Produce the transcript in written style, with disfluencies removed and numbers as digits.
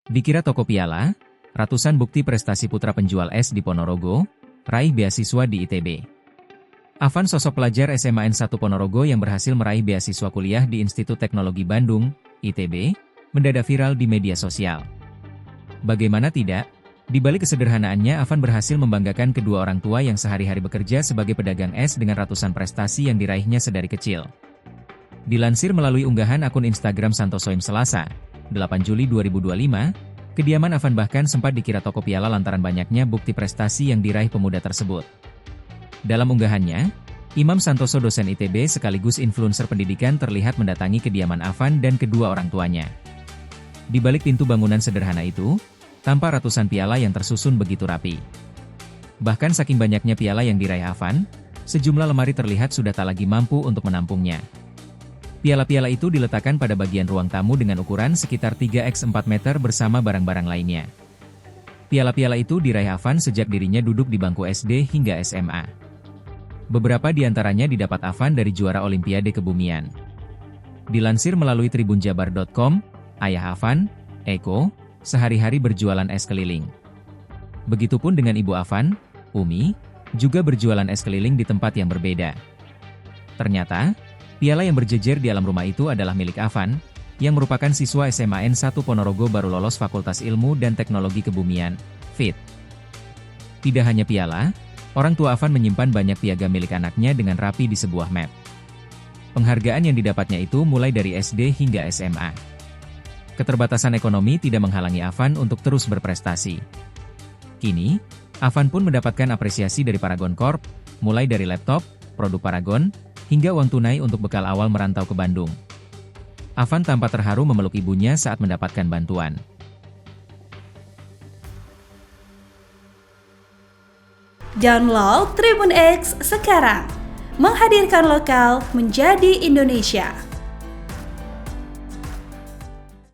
Dikira toko piala, ratusan bukti prestasi putra penjual es di Ponorogo, raih beasiswa di ITB. Afan, sosok pelajar SMA N1 Ponorogo yang berhasil meraih beasiswa kuliah di Institut Teknologi Bandung, ITB, mendadak viral di media sosial. Bagaimana tidak? Di balik kesederhanaannya, Afan berhasil membanggakan kedua orang tua yang sehari-hari bekerja sebagai pedagang es dengan ratusan prestasi yang diraihnya sedari kecil. Dilansir melalui unggahan akun Instagram Santosoim Selasa, 8 Juli 2025, kediaman Afan bahkan sempat dikira toko piala lantaran banyaknya bukti prestasi yang diraih pemuda tersebut. Dalam unggahannya, Imam Santoso, dosen ITB sekaligus influencer pendidikan, terlihat mendatangi kediaman Afan dan kedua orang tuanya. Di balik pintu bangunan sederhana itu, tampak ratusan piala yang tersusun begitu rapi. Bahkan saking banyaknya piala yang diraih Afan, sejumlah lemari terlihat sudah tak lagi mampu untuk menampungnya. Piala-piala itu diletakkan pada bagian ruang tamu dengan ukuran sekitar 3x4 meter bersama barang-barang lainnya. Piala-piala itu diraih Afan sejak dirinya duduk di bangku SD hingga SMA. Beberapa di antaranya didapat Afan dari juara Olimpiade Kebumian. Dilansir melalui tribunjabar.com, ayah Afan, Eko, sehari-hari berjualan es keliling. Begitupun dengan ibu Afan, Umi, juga berjualan es keliling di tempat yang berbeda. Ternyata, piala yang berjejer di alam rumah itu adalah milik Afan, yang merupakan siswa SMA N1 Ponorogo baru lolos Fakultas Ilmu dan Teknologi Kebumian, FIT. Tidak hanya piala, orang tua Afan menyimpan banyak piagam milik anaknya dengan rapi di sebuah map. Penghargaan yang didapatnya itu mulai dari SD hingga SMA. Keterbatasan ekonomi tidak menghalangi Afan untuk terus berprestasi. Kini, Afan pun mendapatkan apresiasi dari Paragon Corp, mulai dari laptop, produk Paragon, hingga uang tunai untuk bekal awal merantau ke Bandung. Afan tampak terharu memeluk ibunya saat mendapatkan bantuan. Download Tribun X sekarang, menghadirkan lokal menjadi Indonesia.